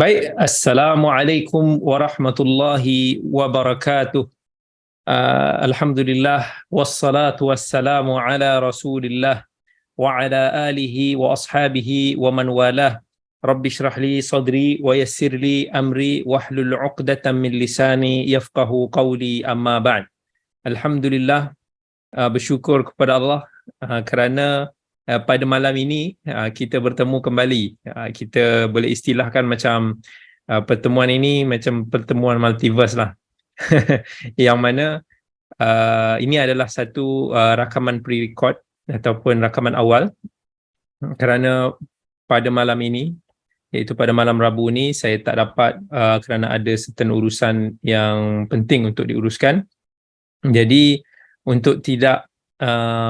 Baik, Assalamualaikum warahmatullahi wabarakatuh. Alhamdulillah, wassalatu wassalamu ala rasulillah wa ala alihi wa ashabihi wa man walah. Rabbi shrah li sadri wa yassir li amri wahlul 'uqdatam min lisani yafqahu qawli, amma ba'd. Alhamdulillah, bersyukur kepada Allah kerana pada malam ini kita bertemu kembali. Kita boleh istilahkan macam pertemuan ini macam pertemuan multiverse lah. Yang mana ini adalah satu rakaman pre-record ataupun rakaman awal, kerana pada malam ini, iaitu pada malam Rabu ni, saya tak dapat kerana ada certain urusan yang penting untuk diuruskan. Jadi untuk tidak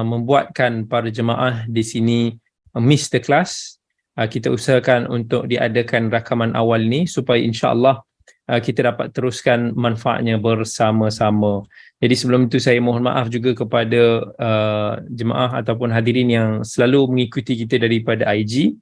membuatkan para jemaah di sini miss the class, kita usahakan untuk diadakan rakaman awal ni supaya insya-Allah kita dapat teruskan manfaatnya bersama-sama. Jadi sebelum itu saya mohon maaf juga kepada jemaah ataupun hadirin yang selalu mengikuti kita daripada IG,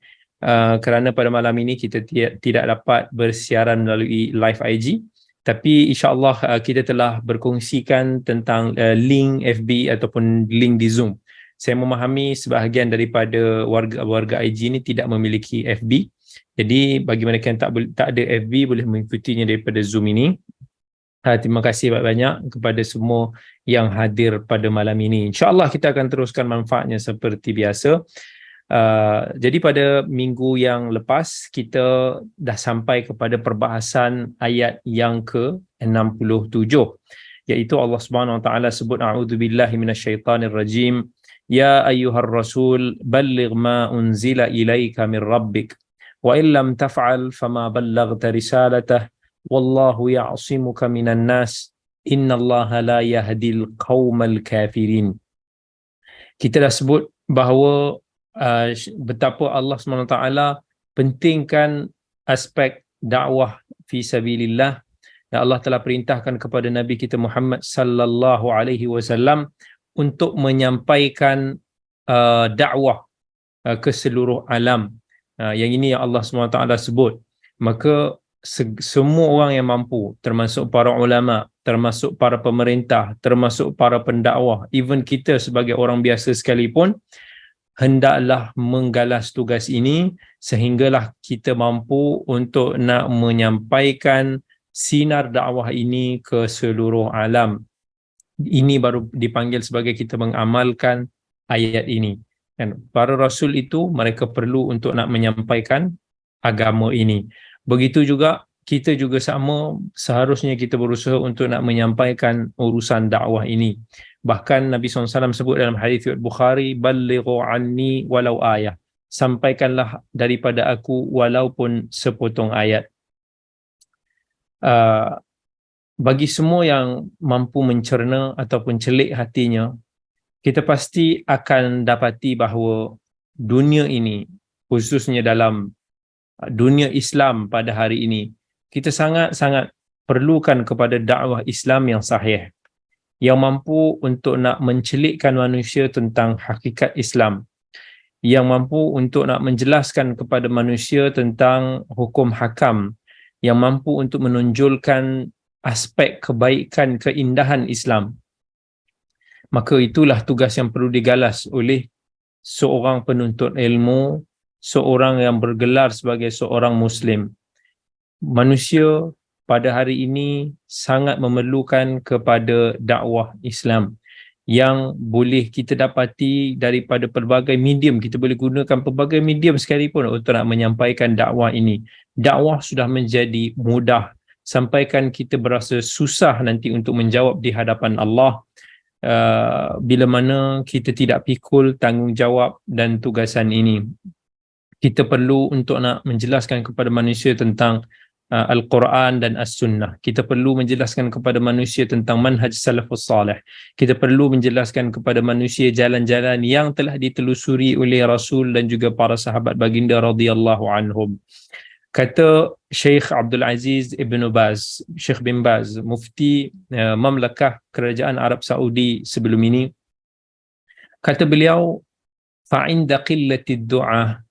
kerana pada malam ini kita tidak dapat bersiaran melalui live IG. Tapi insya-Allah kita telah berkongsikan tentang link FB ataupun link di Zoom. Saya memahami sebahagian daripada warga IG ini tidak memiliki FB. Jadi bagi mereka yang tak ada FB, boleh mengikutinya daripada Zoom ini. Terima kasih banyak-banyak kepada semua yang hadir pada malam ini. Insya-Allah kita akan teruskan manfaatnya seperti biasa. Jadi pada minggu yang lepas kita dah sampai kepada perbahasan ayat yang ke-67, iaitu Allah Subhanahu Wa Taala sebut, a'udzubillahi minasyaitanir rajim, ya ayyuhar rasul balligh ma unzila ilaika min rabbik wa illam taf'al fama ballaghta risalatah wallahu ya'simuka minan nas innallaha la yahdil qaumal kafirin. Kita dah sebut bahawa betapa Allah SWT pentingkan aspek dakwah fi sabilillah, dan Allah telah perintahkan kepada Nabi kita Muhammad sallallahu alaihi wasallam untuk menyampaikan dakwah ke seluruh alam. Yang ini yang Allah SWT sebut. Maka semua orang yang mampu, termasuk para ulama, termasuk para pemerintah, termasuk para pendakwah, even kita sebagai orang biasa sekalipun, hendaklah menggalas tugas ini sehinggalah kita mampu untuk nak menyampaikan sinar dakwah ini ke seluruh alam. Ini baru dipanggil sebagai kita mengamalkan ayat ini. Dan para rasul itu mereka perlu untuk nak menyampaikan agama ini. Begitu juga kita juga sama, seharusnya kita berusaha untuk nak menyampaikan urusan dakwah ini. Bahkan Nabi SAW sebut dalam hadis riwayat Bukhari, ballighu anni walau ayah, sampaikanlah daripada aku walaupun sepotong ayat. Bagi semua yang mampu mencerna ataupun celik hatinya, kita pasti akan dapati bahawa dunia ini, khususnya dalam dunia Islam pada hari ini, kita sangat-sangat perlukan kepada dakwah Islam yang sahih, yang mampu untuk nak mencelikkan manusia tentang hakikat Islam, yang mampu untuk nak menjelaskan kepada manusia tentang hukum hakam, yang mampu untuk menonjolkan aspek kebaikan, keindahan Islam. Maka itulah tugas yang perlu digalas oleh seorang penuntut ilmu, seorang yang bergelar sebagai seorang Muslim. Manusia pada hari ini sangat memerlukan kepada dakwah Islam yang boleh kita dapati daripada pelbagai medium. Kita boleh gunakan pelbagai medium sekalipun untuk nak menyampaikan dakwah ini. Dakwah sudah menjadi mudah, sampaikan kita berasa susah nanti untuk menjawab di hadapan Allah bila mana kita tidak pikul tanggungjawab dan tugasan ini. Kita perlu untuk nak menjelaskan kepada manusia tentang Al-Quran dan As-Sunnah. Kita perlu menjelaskan kepada manusia tentang manhaj salafus salih. Kita perlu menjelaskan kepada manusia jalan-jalan yang telah ditelusuri oleh Rasul dan juga para sahabat baginda radhiyallahu anhum. Kata Syekh Abdul Aziz Ibn Baz, Syekh bin Baz, mufti Mamlakah Kerajaan Arab Saudi sebelum ini, kata beliau, fa'inda qillatid du'a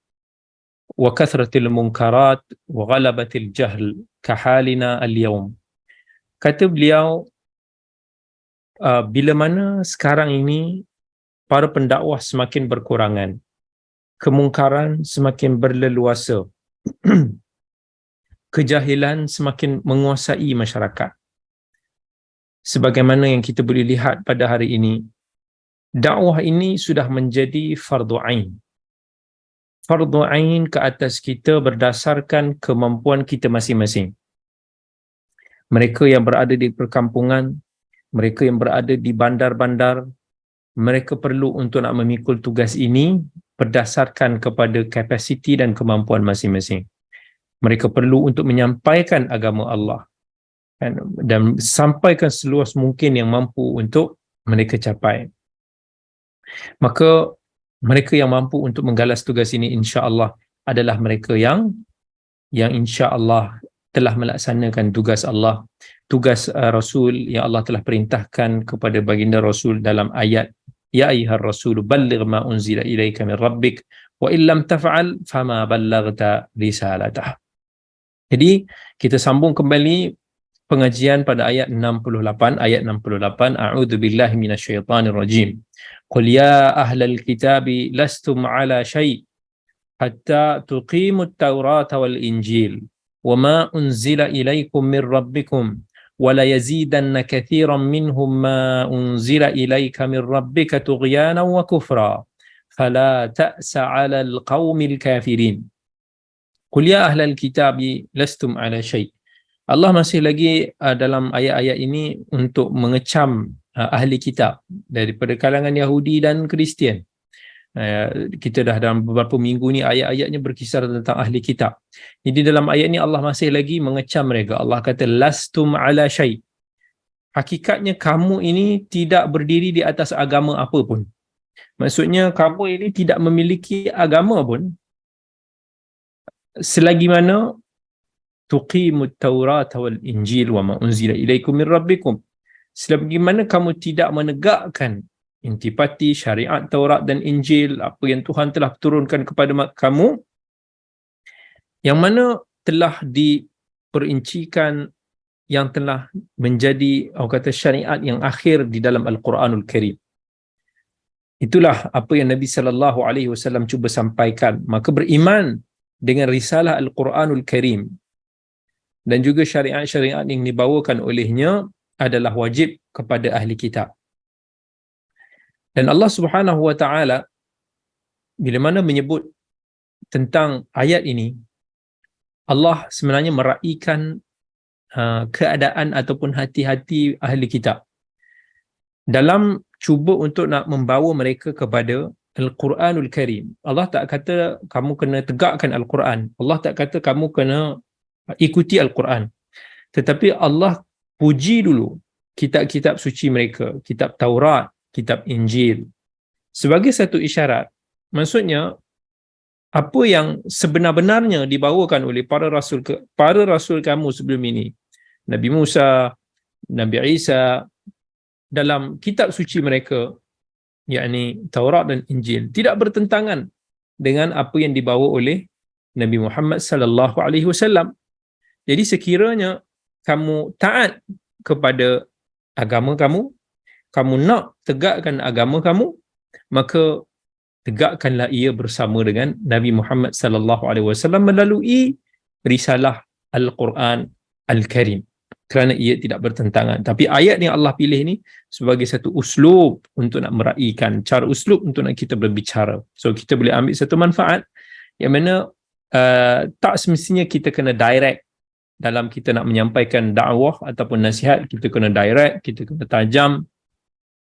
wa kathratil munkarat wa ghalabatil jahl kahalina al-yawm. Kata beliau, bila mana sekarang ini para pendakwah semakin berkurangan, kemungkaran semakin berleluasa, kejahilan semakin menguasai masyarakat. Sebagaimana yang kita boleh lihat pada hari ini, dakwah ini sudah menjadi fardu ain. Fardu ain ke atas kita berdasarkan kemampuan kita masing-masing. Mereka yang berada di perkampungan, mereka yang berada di bandar-bandar, mereka perlu untuk nak memikul tugas ini berdasarkan kepada kapasiti dan kemampuan masing-masing. Mereka perlu untuk menyampaikan agama Allah dan sampaikan seluas mungkin yang mampu untuk mereka capai. Maka mereka yang mampu untuk menggalas tugas ini insya-Allah adalah mereka yang insya-Allah telah melaksanakan tugas Allah, tugas Rasul yang Allah telah perintahkan kepada baginda Rasul dalam ayat ya ayyuhar rasul balligh ma unzila ilaika min rabbik wa illam taf'al fama ballaghta risalatah. Jadi kita sambung kembali pengajian pada ayat 68. A'udzubillahi minasyaitanir rajim. Qul ya ahlal kitabi lastum ala syai' hatta tuqimut taurata wal injil wama unzila ilaikum min rabbikum wa la yazidanna katsiran minhum ma unzila ilaika min rabbika tughyanan wa kufra fala ta'sa 'alal qaumil kafirin. Qul ya ahlal kitabi lastum ala syai'. Allah masih lagi dalam ayat-ayat ini untuk mengecam ahli kitab daripada kalangan Yahudi dan Kristian. Kita dah dalam beberapa minggu ni ayat-ayatnya berkisar tentang ahli kitab. Jadi dalam ayat ni Allah masih lagi mengecam mereka. Allah kata lastum ala syai'. Hakikatnya kamu ini tidak berdiri di atas agama apa pun. Maksudnya kamu ini tidak memiliki agama pun selagi mana tuqimut taurat wal injil wa ma unzila ilaikum min rabbikum. Selagi mana kamu tidak menegakkan intipati syariat Taurat dan Injil, apa yang Tuhan telah turunkan kepada kamu, yang mana telah diperincikan, yang telah menjadi orang kata syariat yang akhir di dalam Al-Quranul Karim. Itulah apa yang Nabi sallallahu alaihi wasallam cuba sampaikan. Maka beriman dengan risalah Al-Quranul Karim dan juga syariat-syariat yang dibawakan olehnya adalah wajib kepada ahli kitab. Dan Allah Subhanahu wa taala bila mana menyebut tentang ayat ini, Allah sebenarnya meraihkan keadaan ataupun hati-hati ahli kitab dalam cuba untuk nak membawa mereka kepada Al-Quranul Karim. Allah tak kata kamu kena tegakkan Al-Quran. Allah tak kata kamu kena ikuti Al-Quran. Tetapi Allah puji dulu kitab-kitab suci mereka, kitab Taurat, kitab Injil, sebagai satu isyarat. Maksudnya apa yang sebenar-benarnya dibawakan oleh para rasul kamu sebelum ini, Nabi Musa, Nabi Isa, dalam kitab suci mereka, yakni Taurat dan Injil, tidak bertentangan dengan apa yang dibawa oleh Nabi Muhammad sallallahu alaihi wasallam. Jadi sekiranya kamu taat kepada agama kamu, kamu nak tegakkan agama kamu, maka tegakkanlah ia bersama dengan Nabi Muhammad sallallahu alaihi wasallam melalui risalah Al-Quran Al-Karim, kerana ia tidak bertentangan. Tapi ayat yang Allah pilih ni sebagai satu uslub untuk nak meraihkan, cara uslub untuk nak kita berbicara. So kita boleh ambil satu manfaat yang mana tak semestinya kita kena direct dalam kita nak menyampaikan dakwah ataupun nasihat, kita kena direct, kita kena tajam.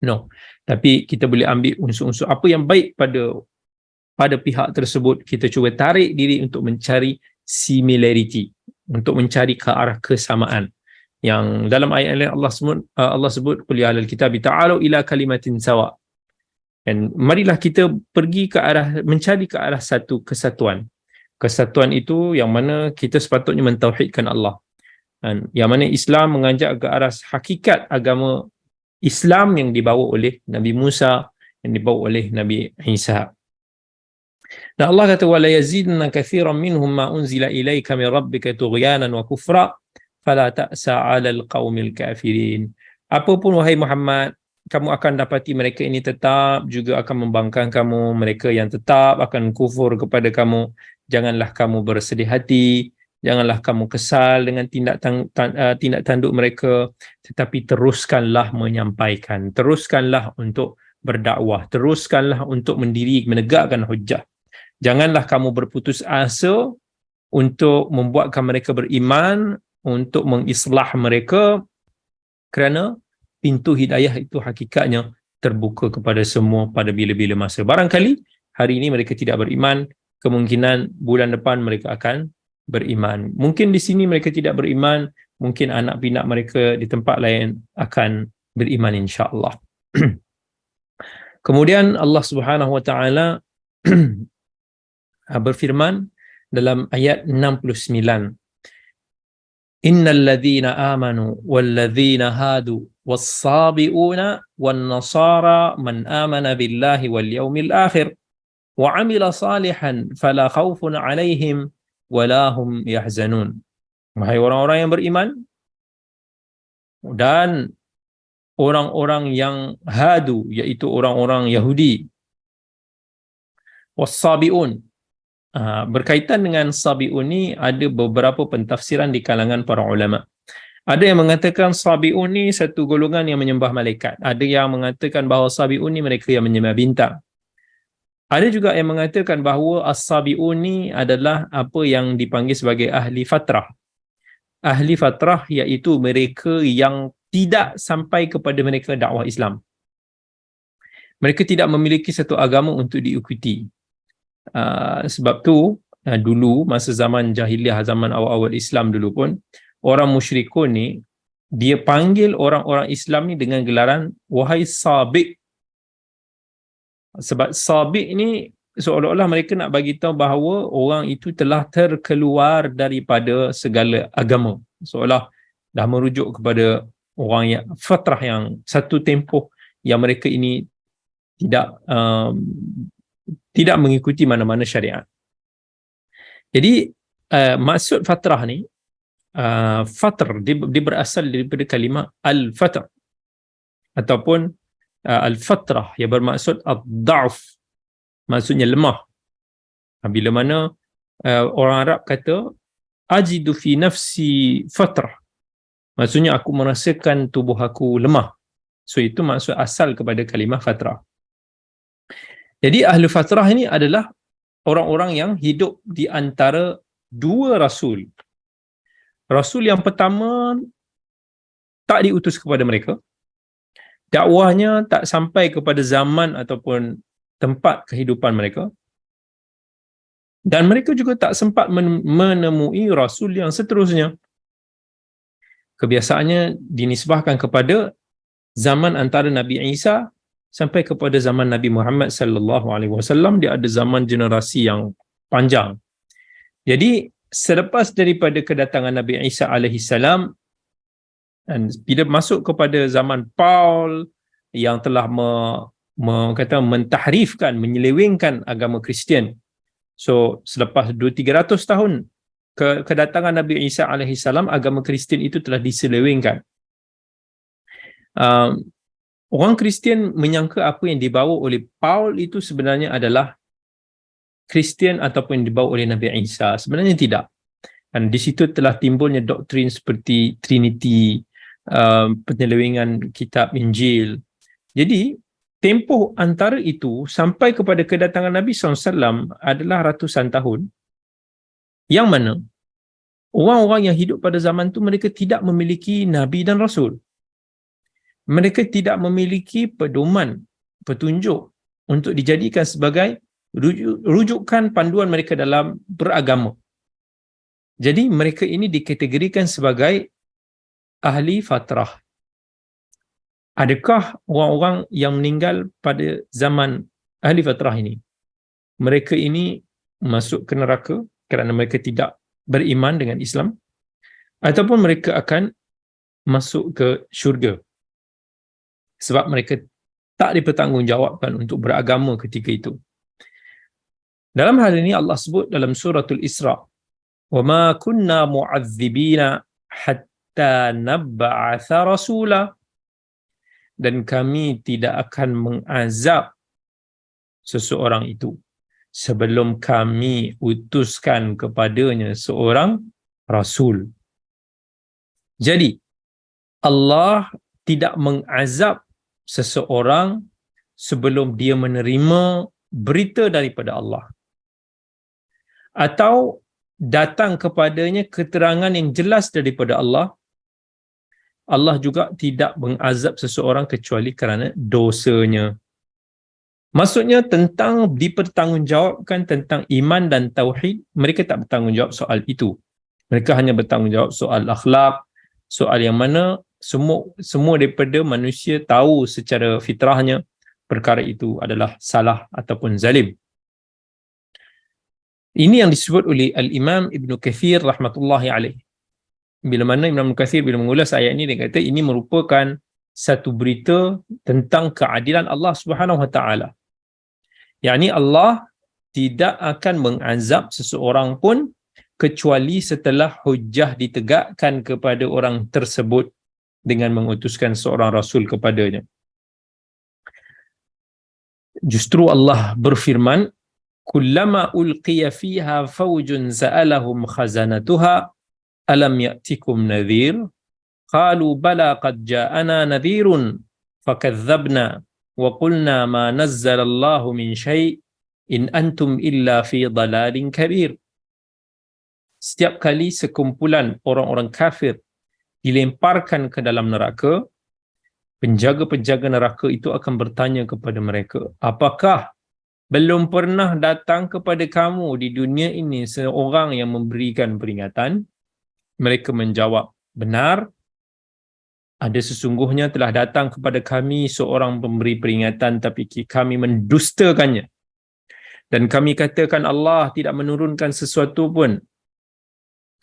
No. Tapi kita boleh ambil unsur-unsur apa yang baik pada pihak tersebut. Kita cuba tarik diri untuk mencari similarity, untuk mencari ke arah kesamaan. Yang dalam ayat lain Allah sebut qul ya ahlal kitabi ta'alu ila kalimatin sawa. Dan marilah kita pergi ke arah, mencari ke arah satu kesatuan. Kesatuan itu yang mana kita sepatutnya mentauhidkan Allah. Dan yang mana Islam mengajak ke arah hakikat agama Islam yang dibawa oleh Nabi Musa, yang dibawa oleh Nabi Isa. Dan Allah kata wala yazidna katsiran minhum ma unzila ilaika min rabbika tughyanan wa kufra fala ta'sa 'alal qaumil kafirin. Apapun wahai Muhammad, kamu akan dapati mereka ini tetap juga akan membangkang kamu, mereka yang tetap akan kufur kepada kamu. Janganlah kamu bersedih hati, janganlah kamu kesal dengan tindak tanduk mereka, tetapi teruskanlah menyampaikan, teruskanlah untuk berdakwah, teruskanlah untuk menegakkan hujjah. Janganlah kamu berputus asa untuk membuatkan mereka beriman, untuk mengislah mereka, kerana pintu hidayah itu hakikatnya terbuka kepada semua pada bila-bila masa. Barangkali hari ini mereka tidak beriman, kemungkinan bulan depan mereka akan beriman. Mungkin di sini mereka tidak beriman, mungkin anak pinak mereka di tempat lain akan beriman insya-Allah. Kemudian Allah Subhanahu wa taala berfirman dalam ayat 69, innal ladzina amanu wal ladzina hadu was-sabiuna wan nasara man amana billahi wal yawmil akhir wa 'amila salihan fala khaufun 'alaihim wala hum yahzanun. Wahai orang-orang yang beriman dan orang-orang yang hadu, iaitu orang-orang Yahudi, was-sabiun. Berkaitan dengan sabiun ni ada beberapa pentafsiran di kalangan para ulama. Ada yang mengatakan sabiun ni satu golongan yang menyembah malaikat. Ada yang mengatakan bahawa sabiun ni mereka yang menyembah bintang. Ada juga yang mengatakan bahawa as-sabiun ni adalah apa yang dipanggil sebagai ahli fatrah. Ahli fatrah iaitu mereka yang tidak sampai kepada mereka dakwah Islam. Mereka tidak memiliki satu agama untuk diikuti. Sebab tu dulu masa zaman jahiliah, zaman awal-awal Islam dulu pun, orang musyrikun ni dia panggil orang-orang Islam ni dengan gelaran wahai sabiq. Sebab sabiq ni seolah-olah mereka nak bagi tahu bahawa orang itu telah terkeluar daripada segala agama, seolah dah merujuk kepada orang yang fatrah, yang satu tempoh yang mereka ini tidak mengikuti mana-mana syariat. Jadi maksud fatrah ni, fatr dia berasal daripada kalimah al-fatr ataupun al-fatrah yang bermaksud ad-da'f, maksudnya lemah. Bila mana orang Arab kata ajidu fi nafsi fatrah, maksudnya aku merasakan tubuh aku lemah. So itu maksud asal kepada kalimah fatrah. Jadi ahli fatrah ini adalah orang-orang yang hidup di antara dua rasul. Rasul yang pertama tak diutus kepada mereka. Dakwahnya tak sampai kepada zaman ataupun tempat kehidupan mereka. Dan mereka juga tak sempat menemui rasul yang seterusnya. Kebiasaannya dinisbahkan kepada zaman antara Nabi Isa sampai kepada zaman Nabi Muhammad sallallahu alaihi wasallam. Dia ada zaman generasi yang panjang. Jadi selepas daripada kedatangan Nabi Isa alaihi salam, dan bila masuk kepada zaman Paul yang telah mentahrifkan, menyelewengkan agama Kristian. So selepas 200-300 tahun kedatangan Nabi Isa alaihi salam, agama Kristian itu telah diselewengkan. Orang Kristian menyangka apa yang dibawa oleh Paul itu sebenarnya adalah Kristian ataupun yang dibawa oleh Nabi Isa. Sebenarnya tidak. Dan di situ telah timbulnya doktrin seperti Trinity, penyelewengan kitab Injil. Jadi, tempoh antara itu sampai kepada kedatangan Nabi SAW adalah ratusan tahun, yang mana orang-orang yang hidup pada zaman itu mereka tidak memiliki Nabi dan Rasul. Mereka tidak memiliki pedoman, petunjuk untuk dijadikan sebagai rujukan panduan mereka dalam beragama. Jadi mereka ini dikategorikan sebagai ahli fatrah. Adakah orang-orang yang meninggal pada zaman ahli fatrah ini, mereka ini masuk ke neraka kerana mereka tidak beriman dengan Islam, ataupun mereka akan masuk ke syurga sebab mereka tak dipertanggungjawabkan untuk beragama ketika itu? Dalam hal ini Allah sebut dalam suratul Isra, wa ma kunna mu'adzibina hatta nab'atha rasula, dan kami tidak akan mengazab seseorang itu sebelum kami utuskan kepadanya seorang rasul. Jadi Allah tidak mengazab seseorang sebelum dia menerima berita daripada Allah, atau datang kepadanya keterangan yang jelas daripada Allah. Allah juga tidak mengazab seseorang kecuali kerana dosanya. Maksudnya tentang dipertanggungjawabkan tentang iman dan tauhid, mereka tak bertanggungjawab soal itu. Mereka hanya bertanggungjawab soal akhlak, soal yang mana semua daripada manusia tahu secara fitrahnya perkara itu adalah salah ataupun zalim. Ini yang disebut oleh Al-Imam Ibn Kathir rahmatullahi alaih. Bila mana Imam Ibn Kathir bila mengulas ayat ini, dia kata ini merupakan satu berita tentang keadilan Allah Subhanahu Wa Taala. Yakni Allah tidak akan mengazab seseorang pun kecuali setelah hujjah ditegakkan kepada orang tersebut dengan mengutuskan seorang rasul kepadanya. Justru Allah berfirman, kullama ulqiya fiha fawjun sa'alahum khazanatuha alam ya'tikum nadhir qalu bala qad ja'ana nadhirun fakadzabna wa qulna ma nazzalallahu min syai' in antum illa fi dalalin kabir. Setiap kali sekumpulan orang-orang kafir dilemparkan ke dalam neraka, penjaga-penjaga neraka itu akan bertanya kepada mereka, apakah belum pernah datang kepada kamu di dunia ini seorang yang memberikan peringatan? Mereka menjawab, benar, ada sesungguhnya telah datang kepada kami seorang pemberi peringatan, tapi kami mendustakannya. Dan kami katakan Allah tidak menurunkan sesuatu pun.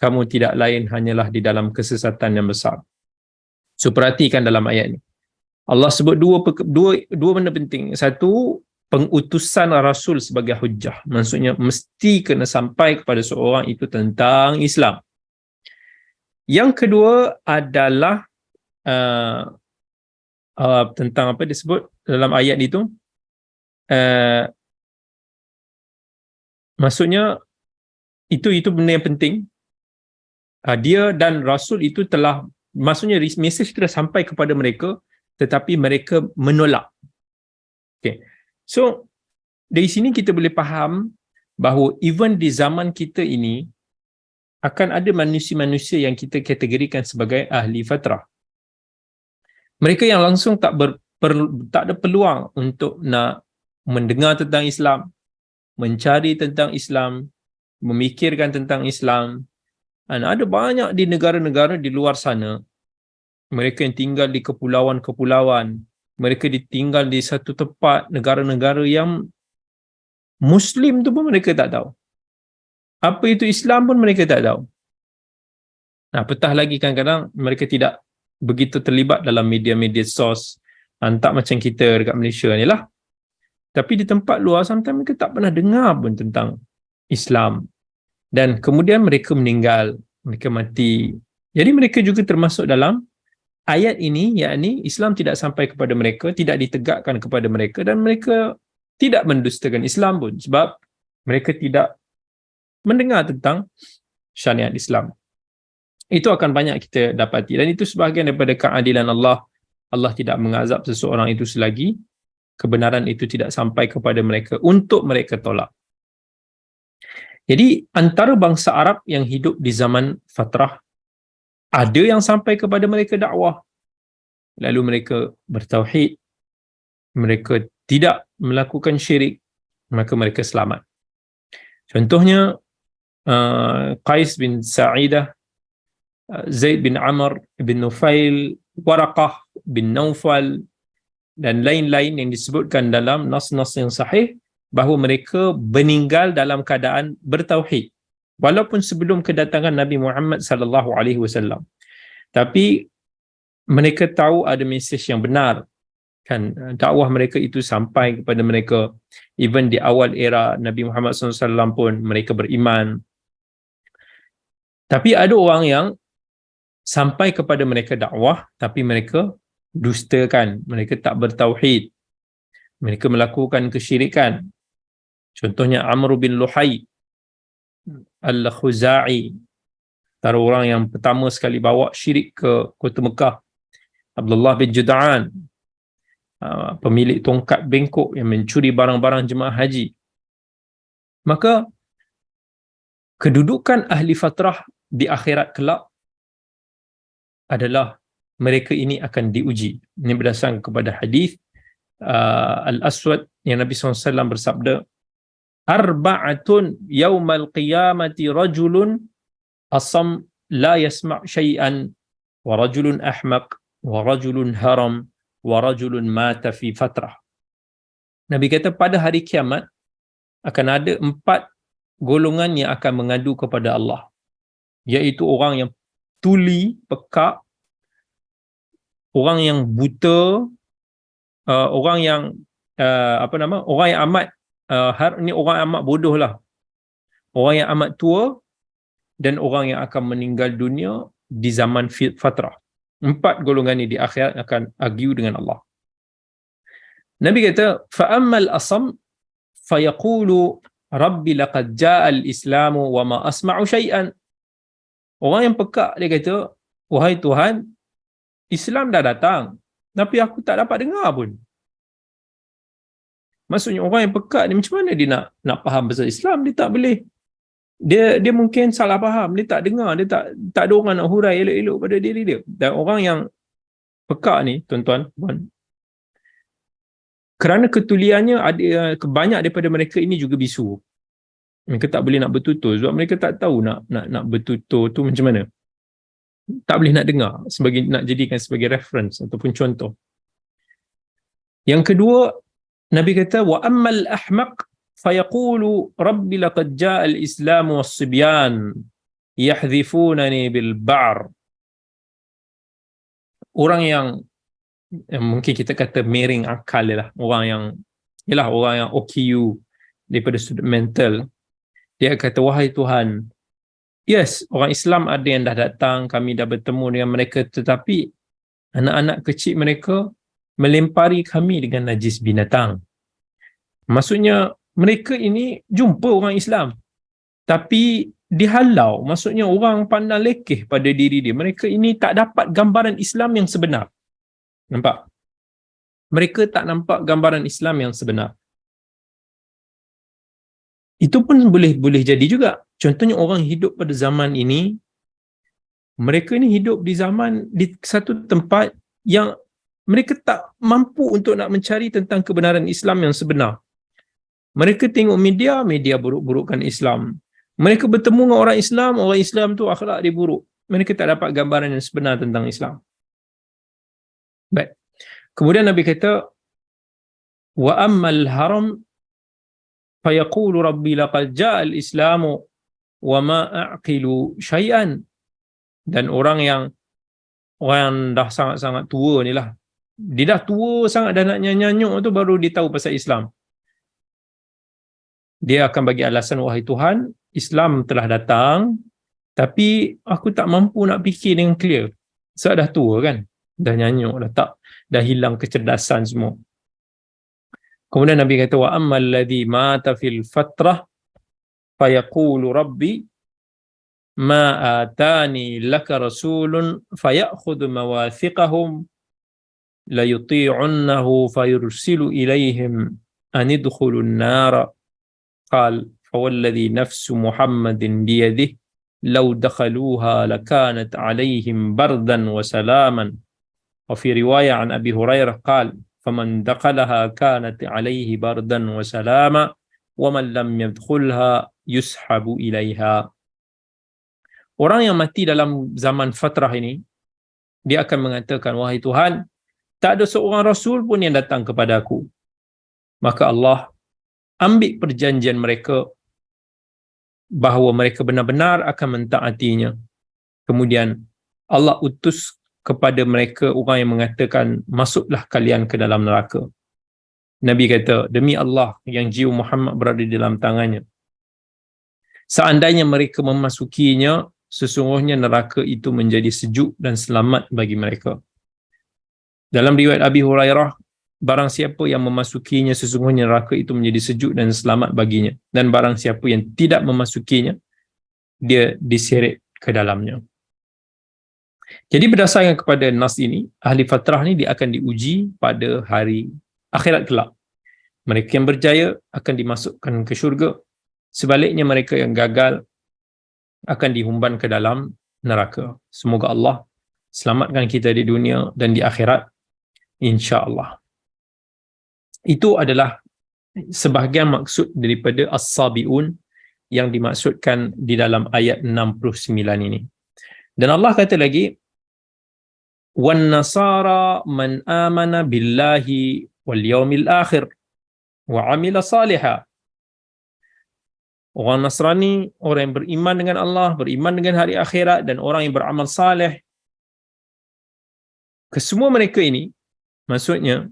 Kamu tidak lain hanyalah di dalam kesesatan yang besar. So, perhatikan dalam ayat ini. Allah sebut dua benda penting. Satu, pengutusan Rasul sebagai hujjah. Maksudnya, mesti kena sampai kepada seorang itu tentang Islam. Yang kedua adalah tentang apa disebut dalam ayat itu, maksudnya itu benda yang penting. Dia dan Rasul itu telah, maksudnya mesej telah sampai kepada mereka, tetapi mereka menolak. Okay. So dari sini kita boleh faham bahawa even di zaman kita ini akan ada manusia-manusia yang kita kategorikan sebagai ahli fatrah. Mereka yang langsung tak ada peluang untuk nak mendengar tentang Islam, mencari tentang Islam, memikirkan tentang Islam. Dan ada banyak di negara-negara di luar sana, mereka yang tinggal di kepulauan-kepulauan, mereka ditinggal di satu tempat, negara-negara yang Muslim tu pun mereka tak tahu. Apa itu Islam pun mereka tak tahu. Nah, apatah lagi kadang-kadang mereka tidak begitu terlibat dalam media-media sos, tak macam kita dekat Malaysia ni lah. Tapi di tempat luar, sometimes mereka tak pernah dengar pun tentang Islam. Dan kemudian mereka meninggal, mereka mati. Jadi mereka juga termasuk dalam ayat ini, yakni Islam tidak sampai kepada mereka, tidak ditegakkan kepada mereka, dan mereka tidak mendustakan Islam pun sebab mereka tidak mendengar tentang syariat Islam. Itu akan banyak kita dapati, dan itu sebahagian daripada keadilan Allah. Allah tidak mengazab seseorang itu selagi kebenaran itu tidak sampai kepada mereka untuk mereka tolak. Jadi antara bangsa Arab yang hidup di zaman fatrah, ada yang sampai kepada mereka dakwah, lalu mereka bertauhid, mereka tidak melakukan syirik, maka mereka selamat. Contohnya Qais bin Sa'idah, Zaid bin Amr bin Nufail, Waraqah bin Naufal, dan lain-lain yang disebutkan dalam nas-nas yang sahih, bahawa mereka meninggal dalam keadaan bertauhid walaupun sebelum kedatangan Nabi Muhammad sallallahu alaihi wasallam. Tapi mereka tahu ada mesej yang benar, kan, dakwah mereka itu sampai kepada mereka. Even di awal era Nabi Muhammad SAW pun mereka beriman. Tapi ada orang yang sampai kepada mereka dakwah tapi mereka dustakan, mereka tak bertauhid, mereka melakukan kesyirikan. Contohnya Amr bin Luhai Al-Khuzai, antara orang yang pertama sekali bawa syirik ke kota Mekah. Abdullah bin Jud'an, pemilik tongkat bengkok yang mencuri barang-barang jemaah haji. Maka kedudukan ahli fatrah di akhirat kelak adalah mereka ini akan diuji. Ini berdasarkan kepada hadis Al-Aswad yang Nabi SAW bersabda, arba'atun yawmal qiyamati rajulun asam la yasma' syai'an wa rajulun ahmaq wa rajulun haram wa rajulun mata fi fatrah. Nabi kata pada hari kiamat akan ada 4 golongan yang akan mengadu kepada Allah, iaitu orang yang tuli, pekak, orang yang buta, orang yang orang yang amat ni orang yang amat bodoh lah, orang yang amat tua, dan orang yang akan meninggal dunia di zaman fatrah. 4 golongan ni di akhirat akan argue dengan Allah. Nabi kata, fa ammal asam fayaqulu rabbi laqad jaa al-islamu wa ma asma'u syai'an. Orang yang pekak dia kata, wahai Tuhan, Islam dah datang tapi aku tak dapat dengar pun. Maksudnya orang yang pekak ni macam mana dia nak faham pasal Islam? Dia tak boleh. Dia mungkin salah faham, dia tak dengar, dia tak ada orang nak hurai elok-elok pada diri dia. Dan orang yang pekak ni, tuan-tuan, kerana ketuliannya, ada banyak daripada mereka ini juga bisu. Mereka tak boleh nak bertutur sebab mereka tak tahu nak bertutur tu macam mana. Tak boleh nak dengar, nak jadikan sebagai reference ataupun contoh. Yang kedua, Nabi kata, wa ammal ahmaq fayaqulu rabbi laqad jaa al-islam was-sibyan yahdhifunani bil ba'r. Orang yang mungkin kita kata miring akal lah, orang yang OKU daripada sudut mental. Dia kata, wahai Tuhan, yes, orang Islam ada yang dah datang, kami dah bertemu dengan mereka, tetapi anak-anak kecil mereka melempari kami dengan najis binatang. Maksudnya mereka ini jumpa orang Islam tapi dihalau, maksudnya orang pandang lekeh pada diri dia. Mereka ini tak dapat gambaran Islam yang sebenar. Nampak? Mereka tak nampak gambaran Islam yang sebenar. Itu pun boleh jadi juga. Contohnya orang hidup pada zaman ini, mereka ni hidup di satu tempat yang mereka tak mampu untuk nak mencari tentang kebenaran Islam yang sebenar. Mereka tengok media buruk-burukkan Islam. Mereka bertemu dengan orang Islam tu akhlak dia buruk. Mereka tak dapat gambaran yang sebenar tentang Islam. Baik. Kemudian Nabi kata, wa ammal haram fayaqulu rabbi laqad jaa al-islamu wa ma a'qilu syai'an. Dan orang yang dah sangat-sangat tua ni lah, dia dah tua sangat, dah nak nyanyuk tu baru dia tahu pasal Islam. Dia akan bagi alasan, wahai Tuhan, Islam telah datang tapi aku tak mampu nak fikir dengan clear sebab dah tua kan, dah nyanyuk, dah hilang kecerdasan semua. Kemudian Nabi kata, wa ammal ladzi mata fil fatrah fayaqulu rabbi ma atani laka rasulun fayakhudhu mawathiqahum la yuti'unnahu fayursilu ilaihim an idkhulun nara qal fawalladhi nafsu muhammadin biyadihi law dakhaluha lakanat alaihim bardan wa salaman. Wa fi riwayah an Abi Hurairah qal faman dakhalaha kanat alaihi bardan wa salama wa man lam yadkhulha yushabu ilaiha. Orang yang mati dalam zaman fatrah ini, dia akan mengatakan, wahai Tuhan, tak ada seorang rasul pun yang datang kepada aku. Maka Allah ambil perjanjian mereka bahawa mereka benar-benar akan mentaatinya. Kemudian Allah utus kepada mereka orang yang mengatakan masuklah kalian ke dalam neraka. Nabi kata, demi Allah yang jiwa Muhammad berada di dalam tangannya, seandainya mereka memasukinya, sesungguhnya neraka itu menjadi sejuk dan selamat bagi mereka. Dalam riwayat Abi Hurairah, barang siapa yang memasukinya, sesungguhnya neraka itu menjadi sejuk dan selamat baginya. Dan barang siapa yang tidak memasukinya, dia diseret ke dalamnya. Jadi berdasarkan kepada nas ini, ahli fatrah ni dia akan diuji pada hari akhirat kelak. Mereka yang berjaya akan dimasukkan ke syurga. Sebaliknya mereka yang gagal akan dihumban ke dalam neraka. Semoga Allah selamatkan kita di dunia dan di akhirat, insya-Allah. Itu adalah sebahagian maksud daripada as-sabiun yang dimaksudkan di dalam ayat 69 ini. Dan Allah kata lagi, wan nasara man amana billahi wal yaumil akhir wa amila salihah. Orang Nasrani, orang yang beriman dengan Allah, beriman dengan hari akhirat, dan orang yang beramal saleh, kesemua mereka ini, maksudnya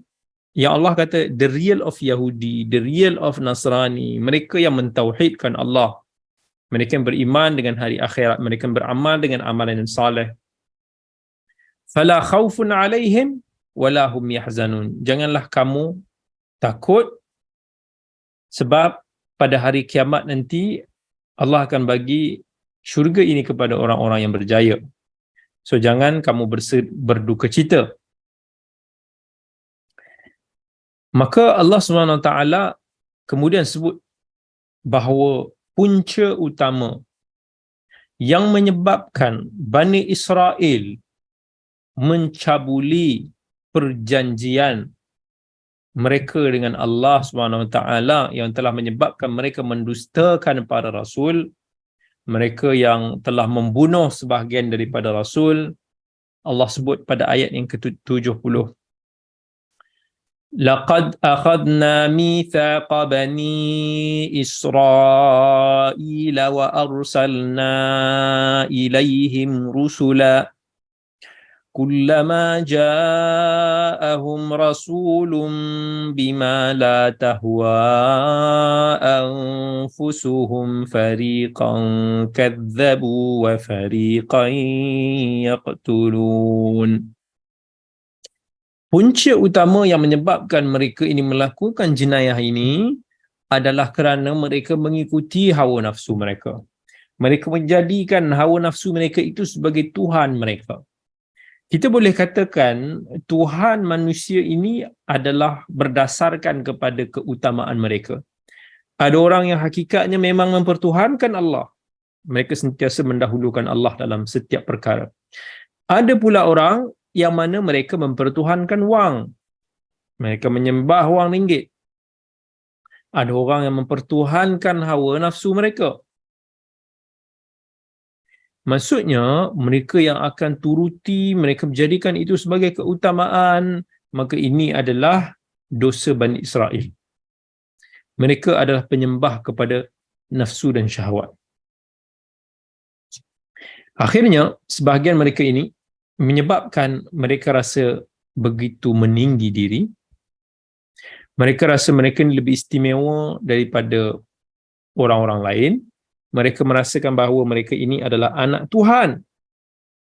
yang Allah kata the real of Yahudi, the real of Nasrani, mereka yang mentauhidkan Allah, mereka yang beriman dengan hari akhirat, mereka yang beramal dengan amalan yang saleh, fala khaufun alaihim wala hum yahzanun. Janganlah kamu takut, sebab pada hari kiamat nanti Allah akan bagi syurga ini kepada orang-orang yang berjaya. So jangan kamu berduka cita. Maka Allah SWT kemudian sebut bahawa punca utama yang menyebabkan Bani Israel mencabuli perjanjian mereka dengan Allah SWT yang telah menyebabkan mereka mendustakan para rasul, mereka yang telah membunuh sebahagian daripada rasul. Allah sebut pada ayat yang ke-70, laqad akhadna mithaqa bani Israil wa arsalna ilaihim rusula kullama ja'ahum rasulun bima la tahwa anfusuhum fariqan kadzabu wa fariqan yaqtulun. Punca utama yang menyebabkan mereka ini melakukan jenayah ini adalah kerana mereka mengikuti hawa nafsu mereka. Mereka menjadikan hawa nafsu mereka itu sebagai Tuhan mereka. Kita boleh katakan Tuhan manusia ini adalah berdasarkan kepada keutamaan mereka. Ada orang yang hakikatnya memang mempertuhankan Allah. Mereka sentiasa mendahulukan Allah dalam setiap perkara. Ada pula orang yang mana mereka mempertuhankan wang. Mereka menyembah wang ringgit. Ada orang yang mempertuhankan hawa nafsu mereka. Maksudnya, mereka yang akan turuti, mereka menjadikan itu sebagai keutamaan, maka ini adalah dosa Bani Israel. Mereka adalah penyembah kepada nafsu dan syahwat. Akhirnya, sebahagian mereka ini menyebabkan mereka rasa begitu meninggi diri. Mereka rasa mereka ini lebih istimewa daripada orang-orang lain. Mereka merasakan bahawa mereka ini adalah anak Tuhan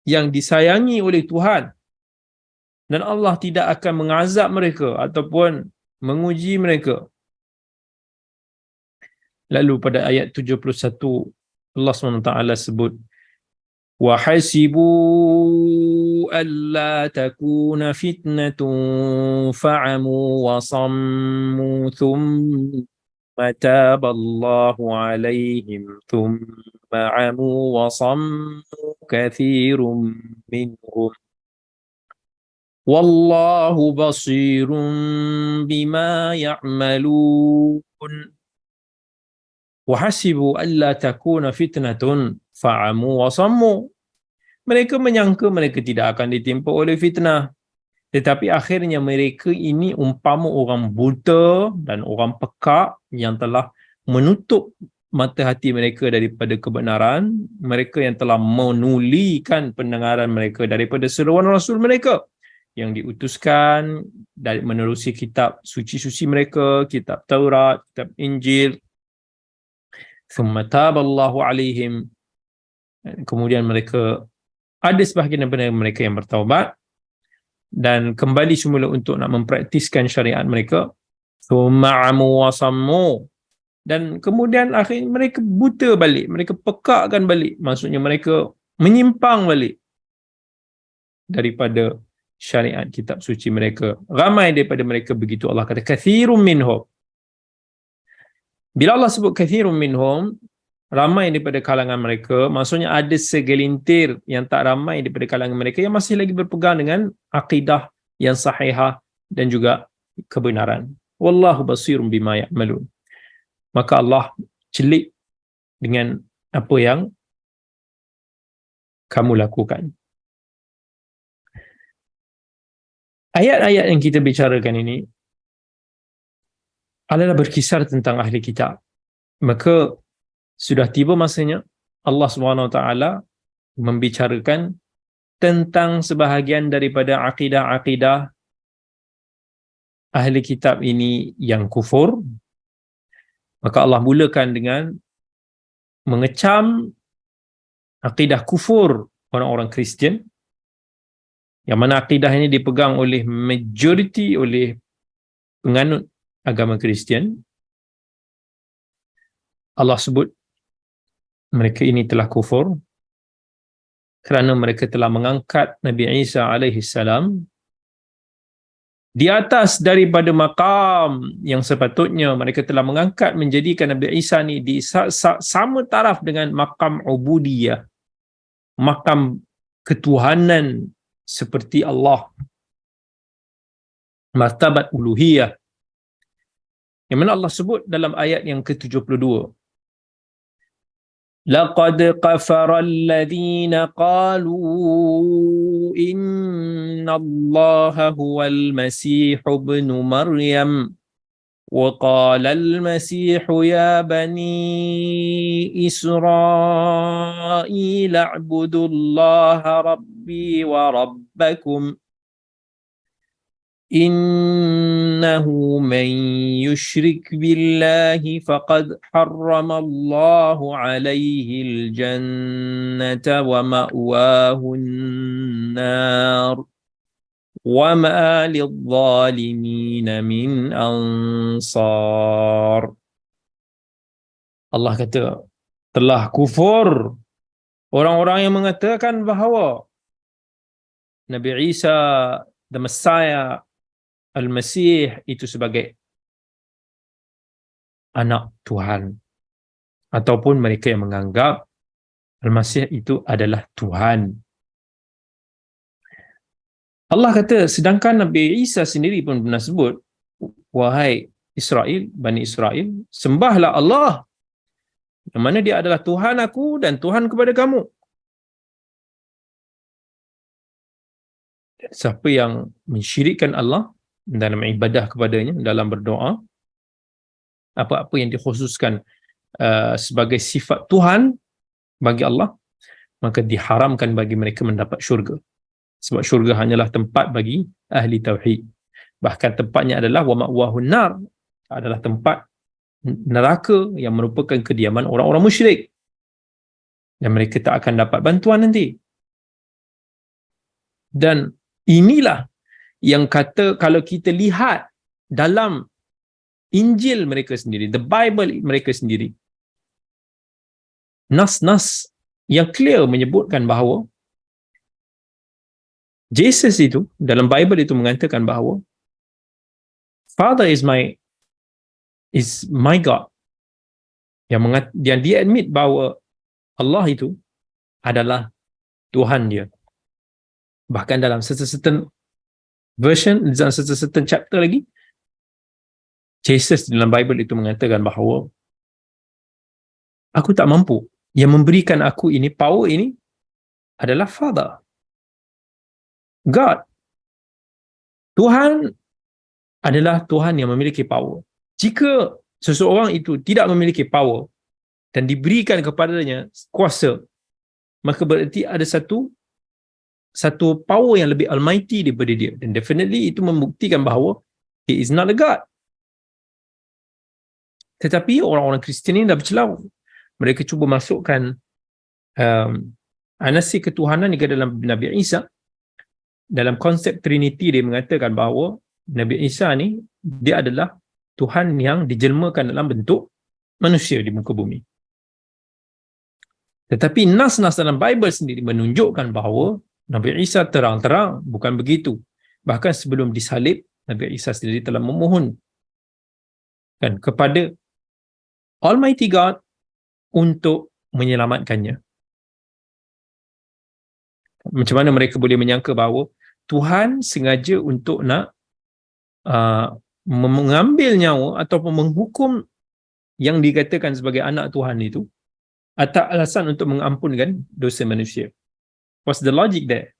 yang disayangi oleh Tuhan, dan Allah tidak akan mengazab mereka ataupun menguji mereka. Lalu pada ayat 71 Allah SWT sebut, وَحَسِبُوا أَلَّا تَكُونَ فِتْنَةٌ فَعَمُوا وَصَمُّوا ثُمَّ تَابَ اللَّهُ عَلَيْهِمْ ثُمَّ عَمُوا وَصَمُّوا كَثِيرٌ مِّنْهُمْ وَاللَّهُ بَصِيرٌ بِمَا يَعْمَلُونَ. وَحَسِبُوا أَلَّا تَكُونَ فِتْنَةٌ فَعَمُوا وَصَمُّوا. Mereka menyangka mereka tidak akan ditimpa oleh fitnah, tetapi akhirnya mereka ini umpama orang buta dan orang pekak yang telah menutup mata hati mereka daripada kebenaran, mereka yang telah menulikan pendengaran mereka daripada seruan Rasul mereka yang diutuskan dari menerusi kitab suci-suci mereka, kitab Taurat, kitab Injil. Thumma taballahu alaihim, kemudian mereka ada sebahagian daripada mereka yang bertaubat dan kembali semula untuk nak mempraktiskan syariat mereka. Thumma amu wa sammu, dan kemudian akhirnya mereka buta balik, mereka pekakkan balik, maksudnya mereka menyimpang balik daripada syariat kitab suci mereka. Ramai daripada mereka begitu. Allah kata kathirun minhum. Bila Allah sebut kathirun minhum, ramai daripada kalangan mereka, maksudnya ada segelintir yang tak ramai daripada kalangan mereka yang masih lagi berpegang dengan akidah yang sahihah dan juga kebenaran. Wallahu basirun bima ya'malun. Maka Allah celik dengan apa yang kamu lakukan. Ayat-ayat yang kita bicarakan ini adalah berkisar tentang ahli kitab. Maka sudah tiba masanya Allah SWT membicarakan tentang sebahagian daripada akidah-akidah ahli kitab ini yang kufur. Maka Allah mulakan dengan mengecam akidah kufur orang-orang Kristian, yang mana akidah ini dipegang oleh majoriti, oleh penganut agama Kristian. Allah sebut mereka ini telah kufur kerana mereka telah mengangkat Nabi Isa alaihi salam di atas daripada maqam yang sepatutnya. Mereka telah mengangkat, menjadikan Nabi Isa ni di sama taraf dengan maqam ubudiyah, maqam ketuhanan seperti Allah, martabat uluhiyah, yang mana Allah sebut dalam ayat yang ke-72, laqad kafara alladhina qalu inna allaha huwal masih ibnu maryam wa qala al-masih ya bani israil a'budullaha rabbi wa rabbakum innahu man yushrik billahi faqad harramallahu alaihi al-jannata wa ma'wahu an-nar wa ma lidh-dhalimin min ansar. Allah kata telah kufur orang-orang yang mengatakan bahawa Nabi Isa the Messiah, Al-Masih, itu sebagai anak Tuhan, ataupun mereka yang menganggap Al-Masih itu adalah Tuhan. Allah kata, sedangkan Nabi Isa sendiri pun pernah sebut, wahai Israel, Bani Israel, sembahlah Allah, yang mana dia adalah Tuhan aku dan Tuhan kepada kamu. Siapa yang mensyirikkan Allah dalam ibadah kepadanya, dalam berdoa, apa-apa yang dikhususkan sebagai sifat Tuhan bagi Allah, maka diharamkan bagi mereka mendapat syurga. Sebab syurga hanyalah tempat bagi ahli tauhid. Bahkan tempatnya adalah wa ma'wahun nar, adalah tempat neraka yang merupakan kediaman orang-orang musyrik, dan mereka tak akan dapat bantuan nanti. Dan inilah yang kata, kalau kita lihat dalam Injil mereka sendiri, the Bible mereka sendiri, nas-nas yang clear menyebutkan bahawa Jesus itu, dalam Bible itu mengatakan bahawa Father is my God. Yang dia admit bahawa Allah itu adalah Tuhan dia. Bahkan dalam certain version, dalam certain chapter lagi, Jesus dalam Bible itu mengatakan bahawa aku tak mampu, yang memberikan aku ini, power ini adalah Father, God. Tuhan adalah Tuhan yang memiliki power. Jika seseorang itu tidak memiliki power, dan diberikan kepadanya kuasa, maka berarti ada satu power yang lebih almighty daripada dia, dan definitely itu membuktikan bahawa he is not a god. Tetapi orang-orang Kristian ini dah bercelau. Mereka cuba masukkan anasi ketuhanan ke dalam Nabi Isa. Dalam konsep Trinity, dia mengatakan bahawa Nabi Isa ni dia adalah Tuhan yang dijelmakan dalam bentuk manusia di muka bumi. Tetapi nas-nas dalam Bible sendiri menunjukkan bahawa Nabi Isa terang-terang bukan begitu. Bahkan sebelum disalib, Nabi Isa sendiri telah memohon kepada Almighty God untuk menyelamatkannya. Macam mana mereka boleh menyangka bahawa Tuhan sengaja untuk nak mengambil nyawa ataupun menghukum yang dikatakan sebagai anak Tuhan itu atas alasan untuk mengampunkan dosa manusia. What's the logic there?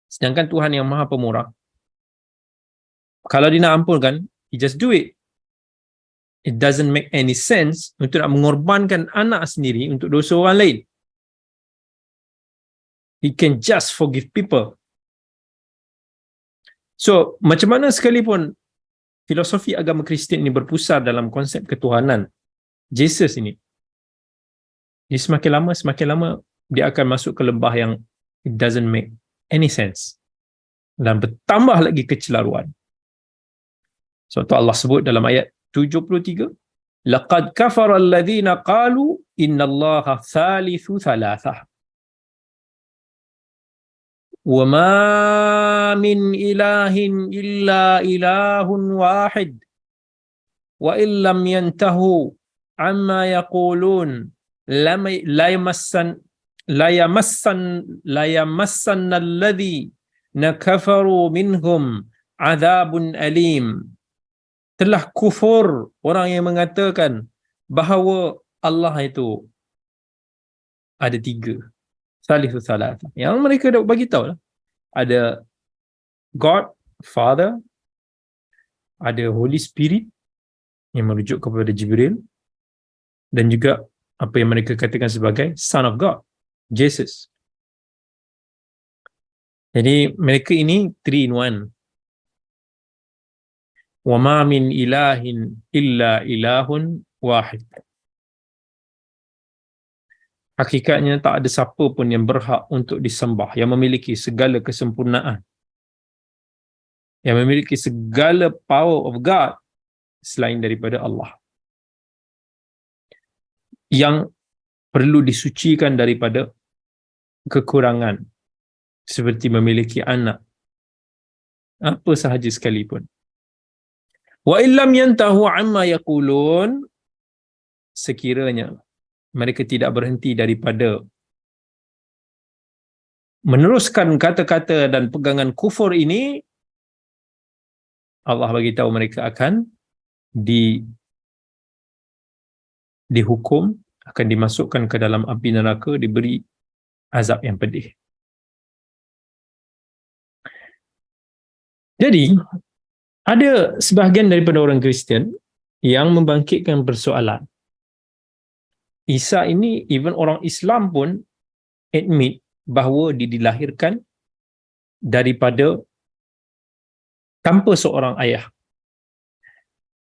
Sedangkan Tuhan yang Maha Pemurah, kalau dia nak ampunkan, he just do it. It doesn't make any sense untuk nak mengorbankan anak sendiri untuk dosa orang lain. He can just forgive people. So, macam mana sekalipun filosofi agama Kristian ini berpusar dalam konsep ketuhanan Jesus ini, dia semakin lama dia akan masuk ke lembah yang it doesn't make any sense, dan bertambah lagi kecelaruan. So Allah sebut dalam ayat 73, laqad kafara alladhina qalu innallaha thalithu thalathah wa ma min ilahin illa ilahun wahid wa illam yantahu amma yaqulun la yamassan alladhi nakafaru minhum adhabun alim. Telah kufur orang yang mengatakan bahawa Allah itu ada tiga, salisu salasa. Yang mereka dah bagi tahu lah, ada God Father, ada Holy Spirit yang merujuk kepada Jibril, dan juga apa yang mereka katakan sebagai Son of God, Jesus. Jadi mereka ini 3 in 1. Wa ma min ilahin illa ilahun wahid. Hakikatnya tak ada siapa pun yang berhak untuk disembah, yang memiliki segala kesempurnaan, yang memiliki segala power of God selain daripada Allah, yang perlu disucikan daripada kekurangan seperti memiliki anak, apa sahaja sekalipun. Wa illam yantahu amma yaqulun, sekiranya mereka tidak berhenti daripada meneruskan kata-kata dan pegangan kufur ini, Allah bagi tahu mereka akan dihukum, akan dimasukkan ke dalam api neraka, diberi azab yang pedih. Jadi ada sebahagian daripada orang Kristian yang membangkitkan persoalan, Isa ini, even orang Islam pun admit bahawa dia dilahirkan daripada tanpa seorang ayah.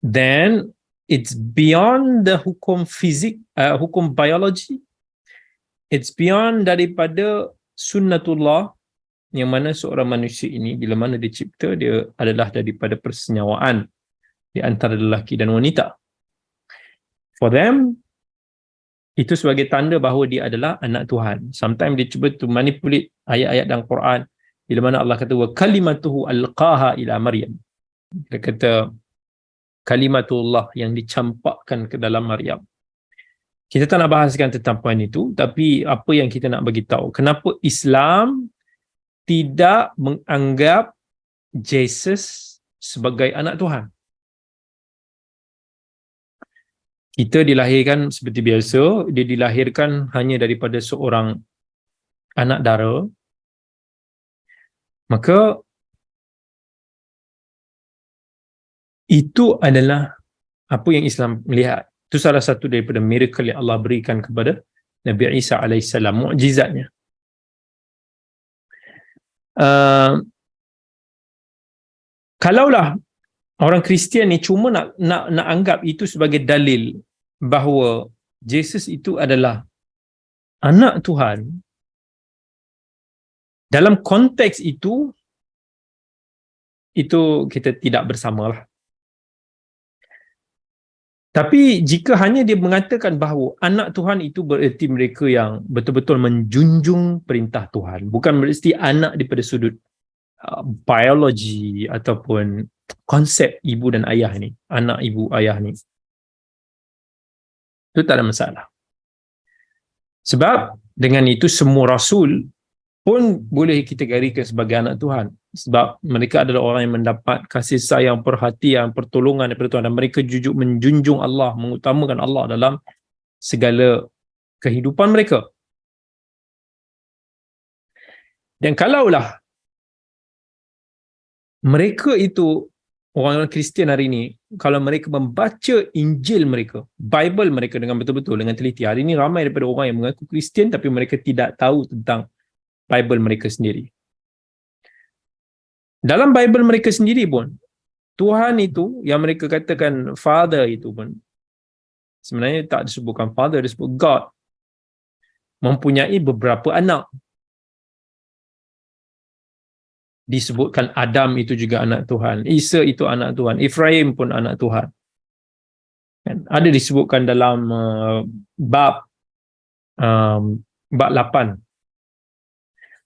Then it's beyond the hukum fizik, hukum biologi. It's beyond daripada sunnatullah, yang mana seorang manusia ini bila mana dicipta, dia adalah daripada persenyawaan di antara lelaki dan wanita. For them, itu sebagai tanda bahawa dia adalah anak Tuhan. Sometimes dia cuba to manipulate ayat-ayat dalam Quran, bila mana Allah kata wa kalimatuhu alqaha ila Maryam. Dia kata kalimatullah yang dicampakkan ke dalam Maryam. Kita tak nak bahaskan tentang poin itu, tapi apa yang kita nak bagi tahu, kenapa Islam tidak menganggap Jesus sebagai anak Tuhan. Kita dilahirkan seperti biasa, dia dilahirkan hanya daripada seorang anak dara. Maka itu adalah apa yang Islam melihat. Itu salah satu daripada miracle yang Allah berikan kepada Nabi Isa alaihissalam, mukjizatnya. Kalaulah orang Kristian ni cuma nak anggap itu sebagai dalil bahawa Jesus itu adalah anak Tuhan, dalam konteks itu kita tidak bersamalah. Tapi jika hanya dia mengatakan bahawa anak Tuhan itu bererti mereka yang betul-betul menjunjung perintah Tuhan, bukan berarti anak daripada sudut biologi ataupun konsep ibu dan ayah ni, anak ibu ayah ni, itu tak ada masalah. Sebab dengan itu semua rasul pun boleh kita kategorikan sebagai anak Tuhan, sebab mereka adalah orang yang mendapat kasih sayang, perhatian, pertolongan daripada Tuhan, dan mereka menjunjung Allah, mengutamakan Allah dalam segala kehidupan mereka. Dan kalaulah mereka itu, orang-orang Kristian hari ini, kalau mereka membaca Injil mereka, Bible mereka dengan betul-betul, dengan teliti, hari ini ramai daripada orang yang mengaku Kristian tapi mereka tidak tahu tentang Bible mereka sendiri. Dalam Bible mereka sendiri pun, Tuhan itu yang mereka katakan Father itu pun sebenarnya tak disebutkan Father, disebut God. Mempunyai beberapa anak. Disebutkan Adam itu juga anak Tuhan, Isa itu anak Tuhan, Efraim pun anak Tuhan. Ada disebutkan dalam bab 8.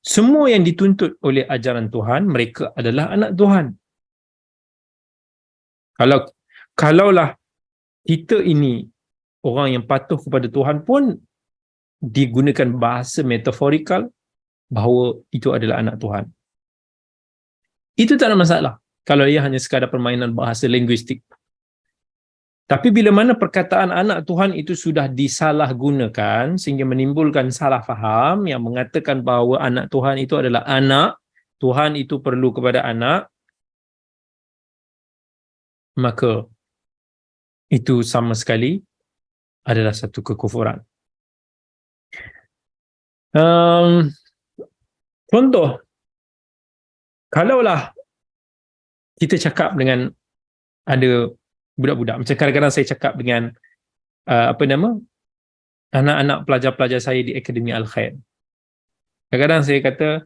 Semua yang dituntut oleh ajaran Tuhan, mereka adalah anak Tuhan. Kalaulah kita ini orang yang patuh kepada Tuhan pun digunakan bahasa metaforikal bahawa itu adalah anak Tuhan. Itu tak ada masalah kalau ia hanya sekadar permainan bahasa linguistik. Tapi bila mana perkataan anak Tuhan itu sudah disalahgunakan sehingga menimbulkan salah faham yang mengatakan bahawa anak Tuhan itu adalah anak, Tuhan itu perlu kepada anak, maka itu sama sekali adalah satu kekufuran. Contoh, kalaulah kita cakap dengan ada budak-budak, macam kadang-kadang saya cakap dengan anak-anak pelajar-pelajar saya di Akademi Al-Khair. Kadang-kadang saya kata,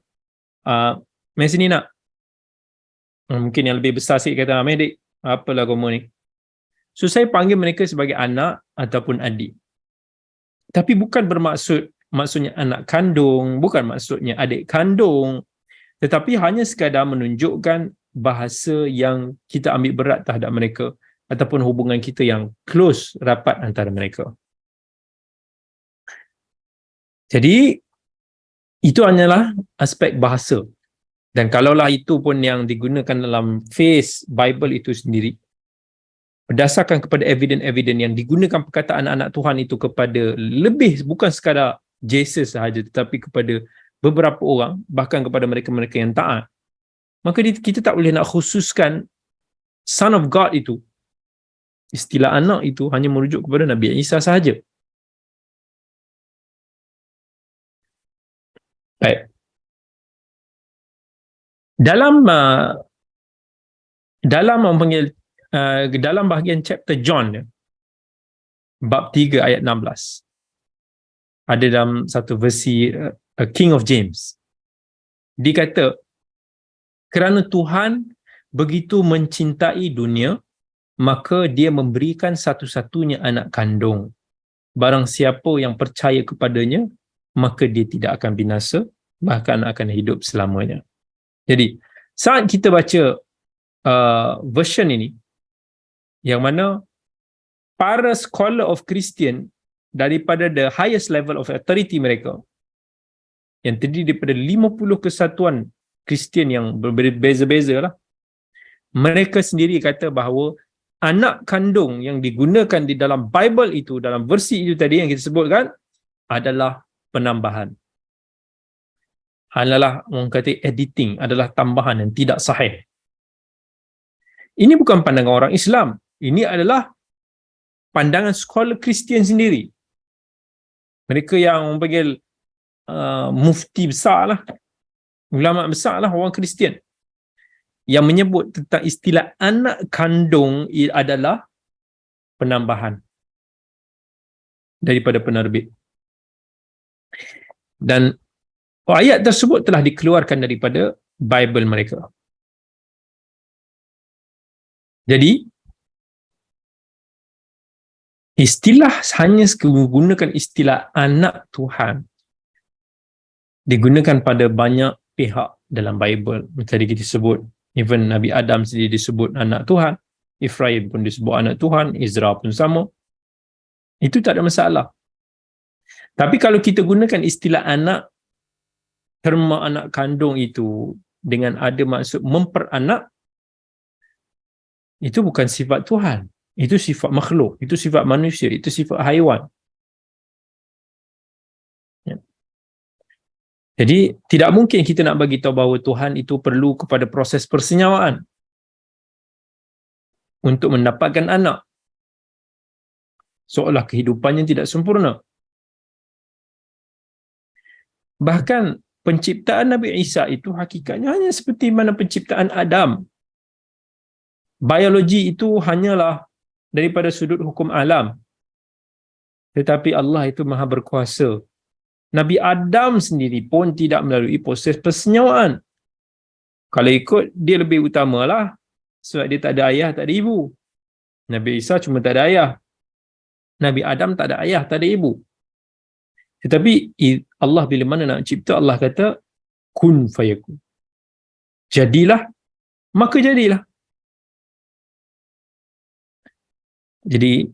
main sini nak. Mungkin yang lebih besar sikit kata, main dik, apalah kamu ni. So saya panggil mereka sebagai anak ataupun adik. Tapi bukan maksudnya anak kandung, bukan maksudnya adik kandung, tetapi hanya sekadar menunjukkan bahasa yang kita ambil berat terhadap mereka ataupun hubungan kita yang close, rapat antara mereka. Jadi itu hanyalah aspek bahasa. Dan kalaulah itu pun yang digunakan dalam face Bible itu sendiri, berdasarkan kepada evidence yang digunakan perkataan anak Tuhan itu kepada lebih, bukan sekadar Jesus sahaja, tetapi kepada beberapa orang, bahkan kepada mereka-mereka yang taat, maka kita tak boleh nak khususkan Son of God itu, istilah anak itu hanya merujuk kepada Nabi Isa sahaja. Baik. Dalam bahagian chapter John, bab 3 ayat 16, ada dalam satu versi King of James, dia kata, kerana Tuhan begitu mencintai dunia, maka dia memberikan satu-satunya anak kandung. Barang siapa yang percaya kepadanya, maka dia tidak akan binasa, bahkan akan hidup selamanya. Jadi, saat kita baca version ini, yang mana para scholar of Christian daripada the highest level of authority mereka, yang terdiri daripada 50 kesatuan Kristian yang berbeza-beza lah, mereka sendiri kata bahawa anak kandung yang digunakan di dalam Bible itu, dalam versi itu tadi yang kita sebutkan, adalah penambahan. Adalah, orang kata editing, adalah tambahan yang tidak sahih. Ini bukan pandangan orang Islam. Ini adalah pandangan scholar Kristian sendiri, mereka yang orang panggil mufti besar lah, ulama besar lah orang Kristian, yang menyebut tentang istilah anak kandung adalah penambahan daripada penerbit. Dan ayat tersebut telah dikeluarkan daripada Bible mereka. Jadi istilah hanya menggunakan istilah anak Tuhan digunakan pada banyak pihak dalam Bible. Tadi kita sebut, even Nabi Adam sendiri disebut anak Tuhan, Efraim pun disebut anak Tuhan, Izra pun sama. Itu tak ada masalah. Tapi kalau kita gunakan istilah anak, terma anak kandung itu dengan ada maksud memperanak, itu bukan sifat Tuhan. Itu sifat makhluk, itu sifat manusia, itu sifat haiwan. Ya. Jadi tidak mungkin kita nak bagi tahu bahawa Tuhan itu perlu kepada proses persenyawaan untuk mendapatkan anak, seolah kehidupannya tidak sempurna. Bahkan penciptaan Nabi Isa itu hakikatnya hanya seperti mana penciptaan Adam. Biologi itu hanyalah daripada sudut hukum alam. Tetapi Allah itu maha berkuasa. Nabi Adam sendiri pun tidak melalui proses persenyawaan. Kalau ikut, dia lebih utamalah, sebab dia tak ada ayah, tak ada ibu. Nabi Isa cuma tak ada ayah. Nabi Adam tak ada ayah, tak ada ibu. Tetapi Allah bila mana nak cipta, Allah kata kun fayakun. Jadilah, maka jadilah. Jadi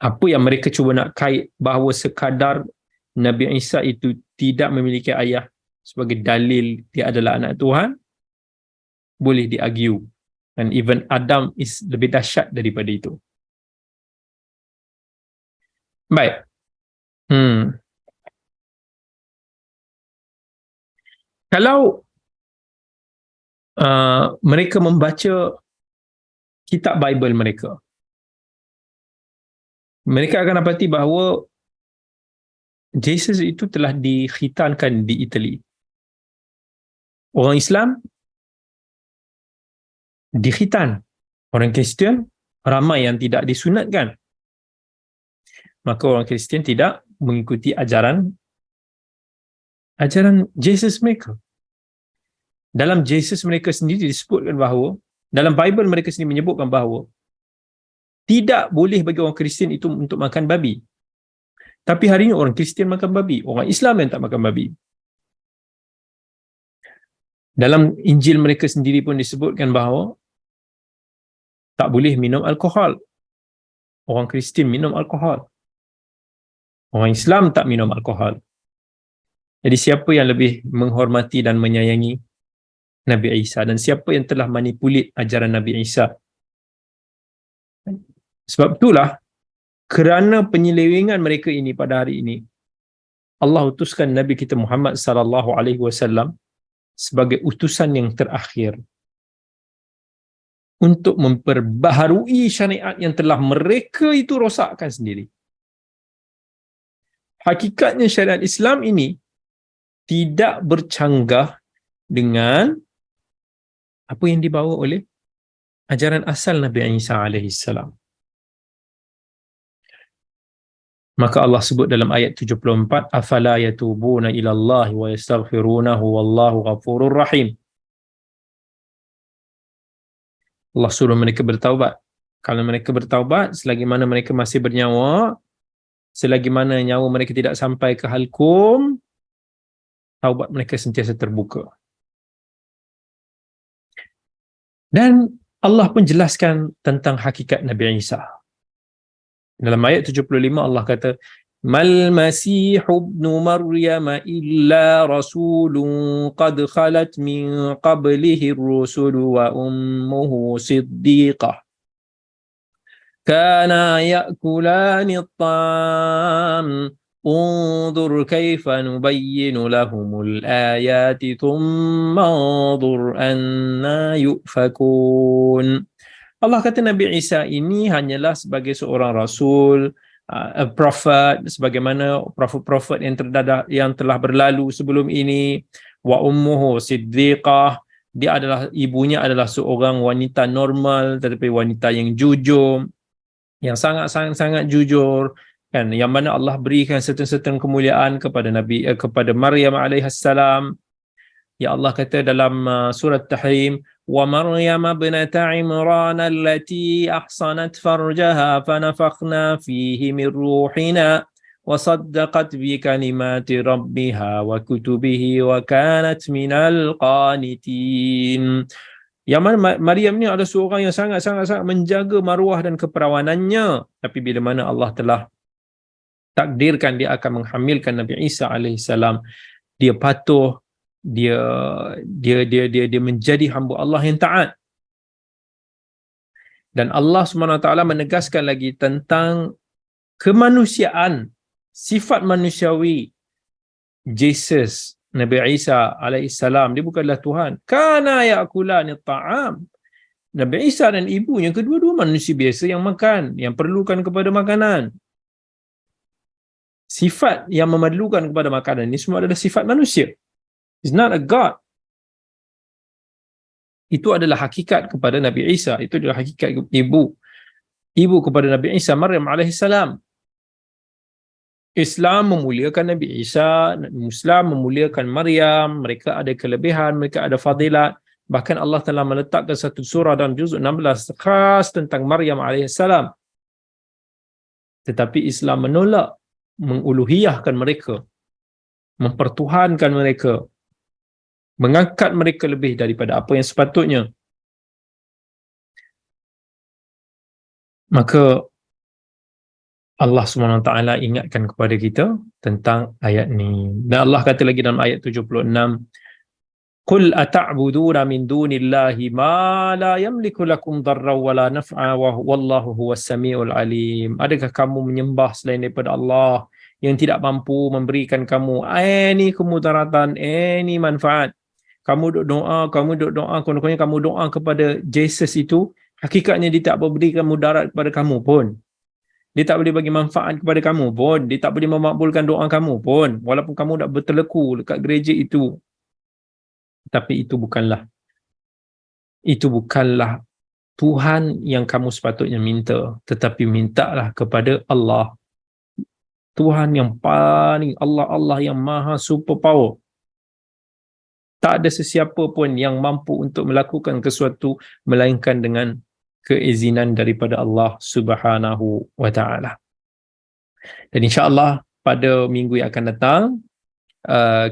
apa yang mereka cuba nak kait bahawa sekadar Nabi Isa itu tidak memiliki ayah sebagai dalil dia adalah anak Tuhan, boleh di-argue. Dan even Adam is lebih dahsyat daripada itu. Baik. Kalau mereka membaca kitab Bible mereka, mereka akan dapati bahawa Jesus itu telah dikhitankan di Itali. Orang Islam dikhitan. Orang Kristian ramai yang tidak disunatkan. Maka orang Kristian tidak mengikuti ajaran Jesus mereka. Dalam Jesus mereka sendiri disebutkan bahawa, dalam Bible mereka sendiri menyebutkan bahawa tidak boleh bagi orang Kristian itu untuk makan babi. Tapi hari ini orang Kristian makan babi, orang Islam yang tak makan babi. Dalam Injil mereka sendiri pun disebutkan bahawa tak boleh minum alkohol. Orang Kristian minum alkohol. Orang Islam tak minum alkohol. Jadi siapa yang lebih menghormati dan menyayangi Nabi Isa, dan siapa yang telah manipulit ajaran Nabi Isa? Sebab itulah, kerana penyelewengan mereka ini pada hari ini, Allah utuskan Nabi kita Muhammad sallallahu alaihi wasallam sebagai utusan yang terakhir untuk memperbaharui syariat yang telah mereka itu rosakkan sendiri. Hakikatnya syariat Islam ini tidak bercanggah dengan apa yang dibawa oleh ajaran asal Nabi Isa alaihi salam. Maka Allah sebut dalam ayat 74, afala yatubuna ila Allah wa yastaghfirunahu wallahu ghafurur rahim. Allah suruh mereka bertaubat. Kalau mereka bertaubat, selagi mana mereka masih bernyawa, selagi mana nyawa mereka tidak sampai ke halkum, taubat mereka sentiasa terbuka. Dan Allah pun jelaskan tentang hakikat Nabi Isa. Dalam ayat 75 Allah kata, mal masih ibnu maryam illa rasulun qad khalat min qablihi ar-rusul wa ummuhu siddiqah kana ya'kulani at-ta'am انظر كيف نبين لهم الآيات ثم انظر أنا يؤفكون. Allah kata Nabi Isa ini hanyalah sebagai seorang rasul, a prophet, sebagaimana prophet-prophet yang telah berlalu sebelum ini. Wa ummuhu siddiqah, ibunya adalah seorang wanita normal, tetapi wanita yang jujur, yang sangat jujur, kan, yang mana Allah berikan certain kemuliaan kepada Maryam alaihissalam. Ya Allah kata dalam surat Tahrim, wa Maryam ibnata Imran allati ahsanat farjaha fanafakhna fihi min ruhina wa saddaqat bi kalimati rabbiha wa kutubihi wa kanat minal qanitin. Yang mana Maryam ni adalah seorang yang sangat menjaga maruah dan keperawanannya, tapi bila mana Allah telah takdirkan dia akan menghamilkan Nabi Isa alaihissalam, dia patuh, dia menjadi hamba Allah yang taat. Dan Allah SWT menegaskan lagi tentang kemanusiaan, sifat manusiawi Jesus, Nabi Isa alaihissalam. Dia bukanlah Tuhan. Kana ya'kulani ta'am. Nabi Isa dan ibunya kedua-dua manusia biasa yang makan, yang perlukan kepada makanan. Sifat yang memerlukan kepada makanan ini semua adalah sifat manusia. It's not a God. Itu adalah hakikat kepada Nabi Isa. Itu adalah hakikat ibu kepada Nabi Isa, Maryam alaihissalam. Islam memuliakan Nabi Isa, Islam memuliakan Maryam. Mereka ada kelebihan, mereka ada fadilat. Bahkan Allah telah meletakkan satu surah dalam juzuk 16 khas tentang Maryam alaihissalam. Tetapi Islam menolak menguluhiyahkan mereka, mempertuhankan mereka, mengangkat mereka lebih daripada apa yang sepatutnya. Maka Allah SWT ingatkan kepada kita tentang ayat ni. Dan Allah kata lagi dalam ayat 76, Qul ata'buduna min dunillahi ma la yamliku lakum darra wa la naf'a wallahu huwas samiul alim. Adakah kamu menyembah selain daripada Allah yang tidak mampu memberikan kamu any kemudaratan, any manfaat? Kamu duk doa, kononnya kamu doa kepada Jesus itu, hakikatnya dia tak memberikan mudarat kepada kamu pun. Dia tak boleh bagi manfaat kepada kamu pun. Dia tak boleh memakbulkan doa kamu pun, walaupun kamu dah berteleku dekat gereja itu. Tapi itu bukanlah Tuhan yang kamu sepatutnya minta, tetapi mintalah kepada Allah, Tuhan yang paling, Allah yang maha super power. Tak ada sesiapa pun yang mampu untuk melakukan sesuatu melainkan dengan keizinan daripada Allah Subhanahu wa taala. Dan insya-Allah pada minggu yang akan datang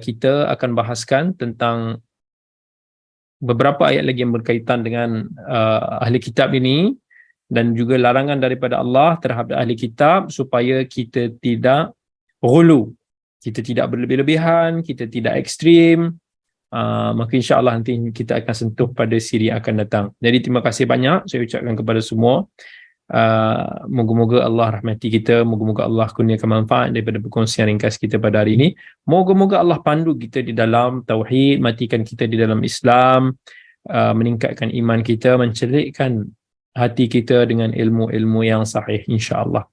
kita akan bahaskan tentang beberapa ayat lagi yang berkaitan dengan ahli kitab ini, dan juga larangan daripada Allah terhadap ahli kitab supaya kita tidak ghulu, kita tidak berlebih-lebihan, kita tidak ekstrim. Maka insya-Allah nanti kita akan sentuh pada siri yang akan datang. Jadi terima kasih banyak saya ucapkan kepada semua. Moga-moga Allah rahmati kita, moga-moga Allah kurniakan manfaat daripada perkongsian ringkas kita pada hari ini. Moga-moga Allah pandu kita di dalam tauhid, matikan kita di dalam Islam, meningkatkan iman kita, mencelikkan hati kita dengan ilmu-ilmu yang sahih insya-Allah.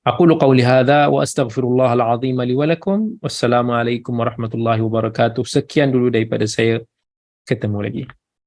Aqulu qawli hadha wa astaghfirullahal azim li wa lakum. Wassalamualaikum warahmatullahi wabarakatuh. Sekian dulu daripada saya. Ketemu lagi.